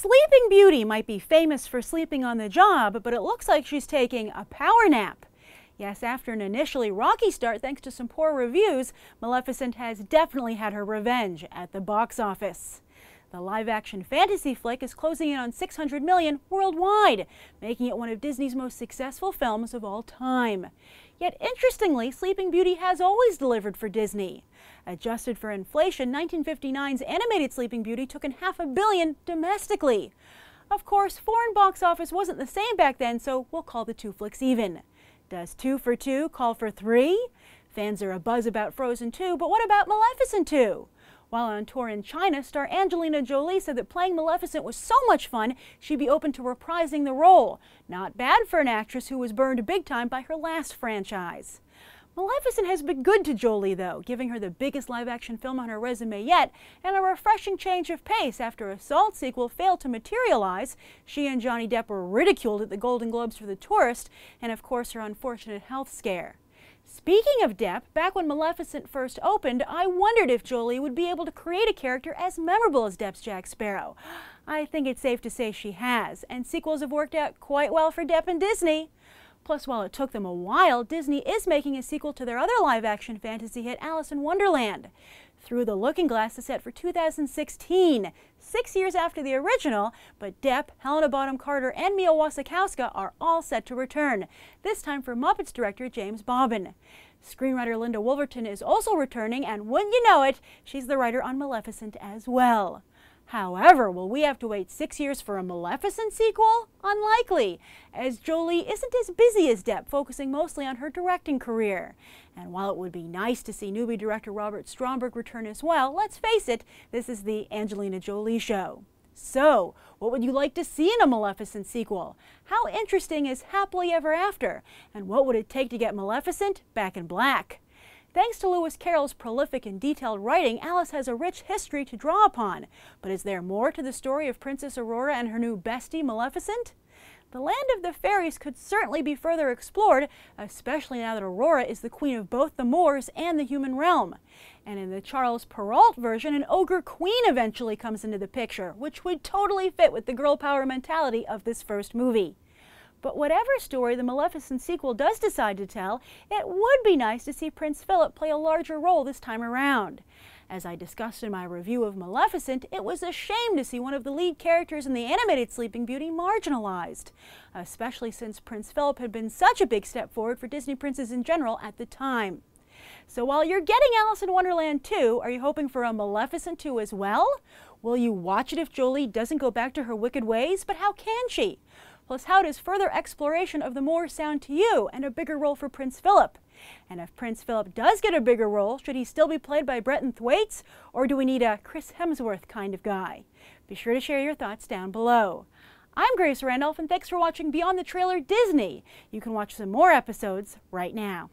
Sleeping Beauty might be famous for sleeping on the job, but it looks like she's taking a power nap. Yes, after an initially rocky start thanks to some poor reviews, Maleficent has definitely had her revenge at the box office. The live-action fantasy flick is closing in on $600 million worldwide, making it one of Disney's most successful films of all time. Yet interestingly, Sleeping Beauty has always delivered for Disney. Adjusted for inflation, 1959's animated Sleeping Beauty took in $500 million domestically. Of course, foreign box office wasn't the same back then, so we'll call the two flicks even. Does 2 for 2 call for 3? Fans are abuzz about Frozen 2, but what about Maleficent 2? While on tour in China, star Angelina Jolie said that playing Maleficent was so much fun, she'd be open to reprising the role. Not bad for an actress who was burned big time by her last franchise. Maleficent has been good to Jolie, though, giving her the biggest live-action film on her resume yet, and a refreshing change of pace after a Salt sequel failed to materialize. She and Johnny Depp were ridiculed at the Golden Globes for The Tourist, and of course her unfortunate health scare. Speaking of Depp, back when Maleficent first opened, I wondered if Jolie would be able to create a character as memorable as Depp's Jack Sparrow. I think it's safe to say she has, and sequels have worked out quite well for Depp and Disney. Plus, while it took them a while, Disney is making a sequel to their other live-action fantasy hit, Alice in Wonderland. Through the Looking Glass is set for 2016, 6 years after the original, but Depp, Helena Bonham Carter, and Mia Wasikowska are all set to return, this time for Muppets director James Bobbin. Screenwriter Linda Wolverton is also returning, and wouldn't you know it, she's the writer on Maleficent as well. However, will we have to wait 6 years for a Maleficent sequel? Unlikely, as Jolie isn't as busy as Depp, focusing mostly on her directing career. And while it would be nice to see newbie director Robert Stromberg return as well, let's face it, this is the Angelina Jolie show. So, what would you like to see in a Maleficent sequel? How interesting is Happily Ever After? And what would it take to get Maleficent back in black? Thanks to Lewis Carroll's prolific and detailed writing, Alice has a rich history to draw upon. But is there more to the story of Princess Aurora and her new bestie, Maleficent? The land of the fairies could certainly be further explored, especially now that Aurora is the queen of both the Moors and the human realm. And in the Charles Perrault version, an ogre queen eventually comes into the picture, which would totally fit with the girl power mentality of this first movie. But whatever story the Maleficent sequel does decide to tell, it would be nice to see Prince Philip play a larger role this time around. As I discussed in my review of Maleficent, it was a shame to see one of the lead characters in the animated Sleeping Beauty marginalized, especially since Prince Philip had been such a big step forward for Disney princes in general at the time. So while you're getting Alice in Wonderland 2, are you hoping for a Maleficent 2 as well? Will you watch it if Jolie doesn't go back to her wicked ways? But how can she? Plus, how does further exploration of the Moors sound to you, and a bigger role for Prince Philip? And if Prince Philip does get a bigger role, should he still be played by Brenton Thwaites, or do we need a Chris Hemsworth kind of guy? Be sure to share your thoughts down below. I'm Grace Randolph, and thanks for watching Beyond the Trailer Disney. You can watch some more episodes right now.